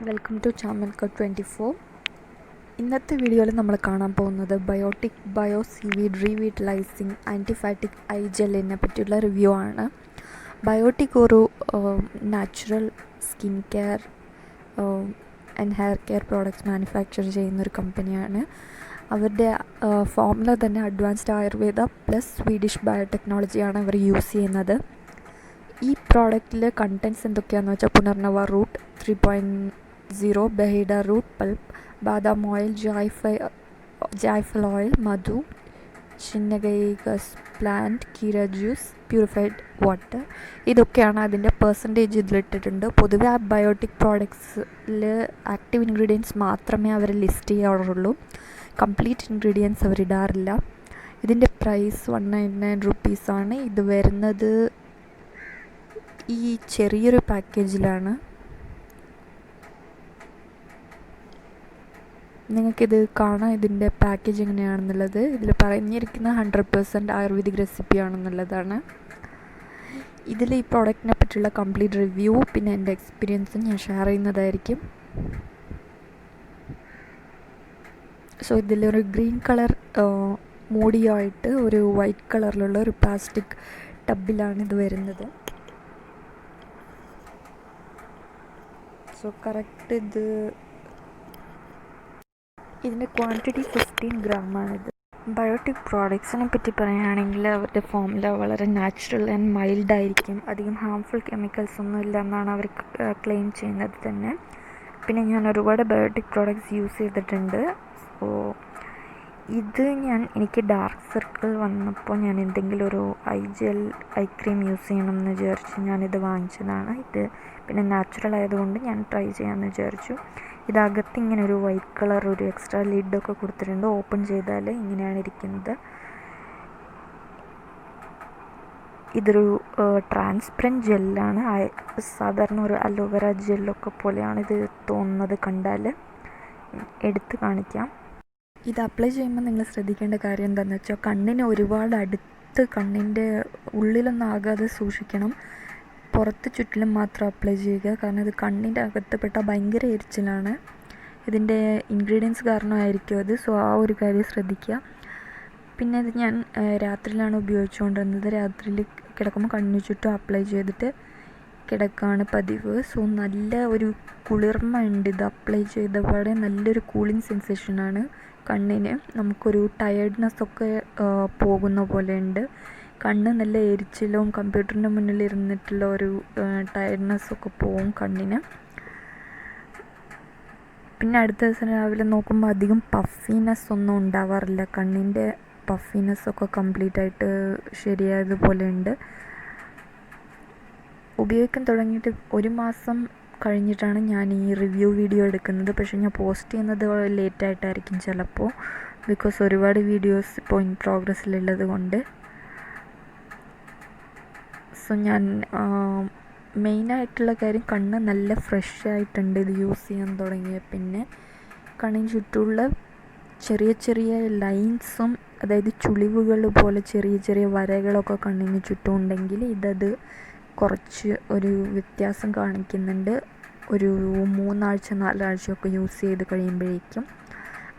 Welcome to N Curve24. ഇന്നത്തെ വീഡിയോയിൽ നമ്മൾ കാണാൻ പോകുന്നത് Biotique seaweed revitalizing anti-fatigue eye ജെല്ലിനെ പറ്റിയുള്ള റിവ്യൂ ആണ്. ബയോട്ടിക് ഒരു natural skin care and hair care products manufacture ചെയ്യുന്നൊരു കമ്പനിയാണ്. അവരുടെ ഫോമുല തന്നെ അഡ്വാൻസ്ഡ് ആയുർവേദ പ്ലസ് സ്വീഡിഷ് ബയോടെക്നോളജിയാണ് അവർ യൂസ് ചെയ്യുന്നത്. ഈ പ്രോഡക്റ്റിൽ കണ്ടൻറ്റ്സ് എന്തൊക്കെയാണെന്ന് വെച്ചാൽ punarnava root 3.0, baheda root pulp, badam oil, jaiphal oil, madhu, ചിന്നഗൈഗസ് plant, kheera juice, purified water, ഇതൊക്കെയാണ് അതിൻ്റെ പെർസെൻറ്റേജ് ഇതിലിട്ടിട്ടുണ്ട്. പൊതുവെ ആ ബയോട്ടിക് പ്രോഡക്ട്സിൽ ആക്റ്റീവ് ഇൻഗ്രീഡിയൻസ് മാത്രമേ അവർ ലിസ്റ്റ് ചെയ്യാറുള്ളൂ, കംപ്ലീറ്റ് ഇൻഗ്രീഡിയൻസ് അവരിടാറില്ല. ഇതിൻ്റെ പ്രൈസ് 199 റുപ്പീസാണ്. ഇത് വരുന്നത് ഈ ചെറിയൊരു പാക്കേജിലാണ്. നിങ്ങൾക്കിത് കാണാം ഇതിൻ്റെ പാക്കേജ് എങ്ങനെയാണെന്നുള്ളത്. ഇതിൽ പറഞ്ഞിരിക്കുന്ന 100% ആയുർവേദിക് റെസിപ്പിയാണെന്നുള്ളതാണ്. ഇതിൽ ഈ പ്രോഡക്റ്റിനെ പറ്റിയുള്ള കംപ്ലീറ്റ് റിവ്യൂ പിന്നെ എൻ്റെ എക്സ്പീരിയൻസും ഞാൻ ഷെയർ ചെയ്യുന്നതായിരിക്കും. സോ ഇതിലൊരു ഗ്രീൻ കളർ മൂടിയായിട്ട് ഒരു വൈറ്റ് കളറിലുള്ള ഒരു പ്ലാസ്റ്റിക് ടബിലാണ് ഇത് വരുന്നത്. സോ കറക്റ്റ് ഇതിൻ്റെ ക്വാണ്ടിറ്റി 15 ഗ്രാമാണിത്. ബയോട്ടിക് പ്രോഡക്ട്സിനെ പറ്റി പറയുകയാണെങ്കിൽ അവരുടെ ഫോമുല വളരെ നാച്ചുറൽ ആൻഡ് മൈൽഡ് ആയിരിക്കും. അധികം ഹാംഫുൾ കെമിക്കൽസ് ഒന്നും ഇല്ല എന്നാണ് അവർ ക്ലെയിം ചെയ്യുന്നത് തന്നെ. പിന്നെ ഞാൻ ഒരുപാട് ബയോട്ടിക് പ്രോഡക്ട്സ് യൂസ് ചെയ്തിട്ടുണ്ട്. സോ എനിക്ക് ഡാർക്ക് സർക്കിൾ വന്നപ്പോൾ ഞാൻ എന്തെങ്കിലും ഒരു ഐ ക്രീം യൂസ് ചെയ്യണം എന്ന് വിചാരിച്ച് ഞാനിത് വാങ്ങിച്ചതാണ്. ഇത് പിന്നെ നാച്ചുറൽ ആയതുകൊണ്ട് ഞാൻ ട്രൈ ചെയ്യാമെന്ന് വിചാരിച്ചു. ഇതകത്ത് ഇങ്ങനെ ഒരു വൈറ്റ് കളർ ഒരു എക്സ്ട്രാ ലിഡൊക്കെ കൊടുത്തിട്ടുണ്ട്. ഓപ്പൺ ചെയ്താൽ ഇങ്ങനെയാണ് ഇരിക്കുന്നത്. ഇതൊരു ട്രാൻസ്പെറൻറ്റ് ജെല്ലാണ്. സാധാരണ ഒരു അലോവേറ ജെല്ലൊക്കെ പോലെയാണ് ഇത് തോന്നുന്നത് കണ്ടാൽ. എടുത്ത് കാണിക്കാം. ഇത് അപ്ലൈ ചെയ്യുമ്പോൾ നിങ്ങൾ ശ്രദ്ധിക്കേണ്ട കാര്യം എന്താണെന്ന് വെച്ചാൽ കണ്ണിന് ഒരുപാട് അടുത്ത് കണ്ണിൻ്റെ ഉള്ളിലൊന്നും ആകാതെ സൂക്ഷിക്കണം. പുറത്ത് ചുറ്റിലും മാത്രം അപ്ലൈ ചെയ്യുക, കാരണം ഇത് കണ്ണിൻ്റെ അകത്ത് പെട്ടാൽ ഭയങ്കര എരിച്ചിലാണ്. ഇതിൻ്റെ ഇൻഗ്രീഡിയൻസ് കാരണമായിരിക്കും അത്. സോ ആ ഒരു കാര്യം ശ്രദ്ധിക്കുക. പിന്നെ ഇത് ഞാൻ രാത്രിയിലാണ് ഉപയോഗിച്ചുകൊണ്ടിരുന്നത്. രാത്രിയിൽ കിടക്കുമ്പോൾ കണ്ണിന് ചുറ്റും അപ്ലൈ ചെയ്തിട്ട് കിടക്കുകയാണ് പതിവ്. സോ നല്ല ഒരു കുളിർമ ഉണ്ട്. ഇത് അപ്ലൈ ചെയ്തപാടെ നല്ലൊരു കൂളിംഗ് സെൻസേഷനാണ് കണ്ണിന്. നമുക്കൊരു ടയേർഡ്നെസ്സൊക്കെ പോകുന്ന പോലെ ഉണ്ട്. കണ്ണ് നല്ല എരിച്ചിലും കമ്പ്യൂട്ടറിൻ്റെ മുന്നിൽ ഇരുന്നിട്ടുള്ള ഒരു ടയർഡ്നെസ്സൊക്കെ പോവും കണ്ണിന്. പിന്നെ അടുത്ത ദിവസം രാവിലെ നോക്കുമ്പോൾ അധികം പഫിനെസ് ഒന്നും ഉണ്ടാവാറില്ല. കണ്ണിൻ്റെ പഫിനെസ്സൊക്കെ കംപ്ലീറ്റ് ആയിട്ട് ശരിയായതുപോലെ ഉണ്ട്. ഉപയോഗിക്കാൻ തുടങ്ങിയിട്ട് 1 മാസം കഴിഞ്ഞിട്ടാണ് ഞാൻ ഈ റിവ്യൂ വീഡിയോ എടുക്കുന്നത്. പക്ഷേ ഞാൻ പോസ്റ്റ് ചെയ്യുന്നത് ലേറ്റായിട്ടായിരിക്കും ചിലപ്പോൾ, ബിക്കോസ് ഒരുപാട് വീഡിയോസ് ഇപ്പോൾ ഇൻ പ്രോഗ്രസ്സിലുള്ളത് കൊണ്ട്. സോ ഞാൻ മെയിനായിട്ടുള്ള കാര്യം കണ്ണ് നല്ല ഫ്രഷ് ആയിട്ടുണ്ട് ഇത് യൂസ് ചെയ്യാൻ തുടങ്ങിയ പിന്നെ. കണ്ണിന് ചുറ്റുമുള്ള ചെറിയ ചെറിയ ലൈൻസും, അതായത് ചുളിവുകൾ പോലെ ചെറിയ ചെറിയ വരകളൊക്കെ കണ്ണിന് ചുറ്റും ഉണ്ടെങ്കിൽ ഇതത് കുറച്ച് ഒരു വ്യത്യാസം കാണിക്കുന്നുണ്ട്. ഒരു 3 ആഴ്ച 4 ആഴ്ചയൊക്കെ യൂസ് ചെയ്ത് കഴിയുമ്പോഴേക്കും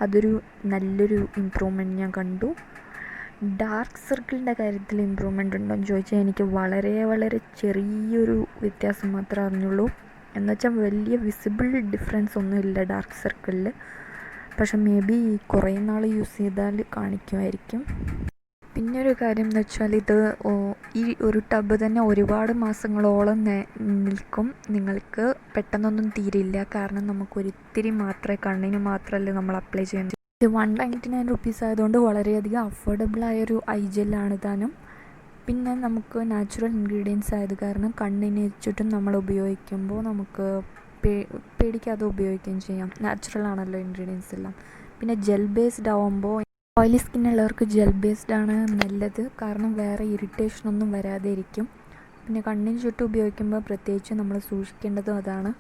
അതൊരു നല്ലൊരു ഇമ്പ്രൂവ്മെൻറ്റ് ഞാൻ കണ്ടു. ഡാർക്ക് സർക്കിളിൻ്റെ കാര്യത്തിൽ ഇമ്പ്രൂവ്മെൻ്റ് ഉണ്ടോ എന്ന് ചോദിച്ചാൽ എനിക്ക് വളരെ വളരെ ചെറിയൊരു വ്യത്യാസം മാത്രമേ അറിഞ്ഞുള്ളൂ. എന്നുവെച്ചാൽ വലിയ വിസിബിൾ ഡിഫറൻസ് ഒന്നുമില്ല ഡാർക്ക് സർക്കിളിൽ. പക്ഷെ മേ ബി കുറേ നാൾ യൂസ് ചെയ്താൽ കാണിക്കുമായിരിക്കും. പിന്നെ ഒരു കാര്യം എന്ന് വെച്ചാൽ ഈ ഒരു ടബ് തന്നെ ഒരുപാട് മാസങ്ങളോളം നിൽക്കും. നിങ്ങൾക്ക് പെട്ടെന്നൊന്നും തീരില്ല, കാരണം നമുക്കൊരിത്തിരി മാത്രമേ കണ്ണിന് മാത്രമല്ലേ നമ്മൾ അപ്ലൈ ചെയ്യുന്നത്. ഇത് 199 റുപ്പീസ് ആയതുകൊണ്ട് വളരെയധികം അഫോർഡബിളായൊരു ഐ ജെല്ലാണ് താനും. പിന്നെ നമുക്ക് നാച്ചുറൽ ഇൻഗ്രീഡിയൻസ് ആയത് കാരണം കണ്ണിന് ചുറ്റും നമ്മൾ ഉപയോഗിക്കുമ്പോൾ നമുക്ക് പേടിക്കാതെ ഉപയോഗിക്കുകയും ചെയ്യാം. നാച്ചുറൽ ആണല്ലോ ഇൻഗ്രീഡിയൻസ് എല്ലാം. പിന്നെ ജെൽ ബേസ്ഡ് ആവുമ്പോൾ ഓയിലി സ്കിന്നുള്ളവർക്ക് ജെൽ ബേസ്ഡ് ആണ് നല്ലത്, കാരണം വേറെ ഇറിറ്റേഷനൊന്നും വരാതെ ഇരിക്കും. പിന്നെ കണ്ണിന് ചുറ്റും ഉപയോഗിക്കുമ്പോൾ പ്രത്യേകിച്ച് നമ്മൾ സൂക്ഷിക്കേണ്ടതും അതാണ്.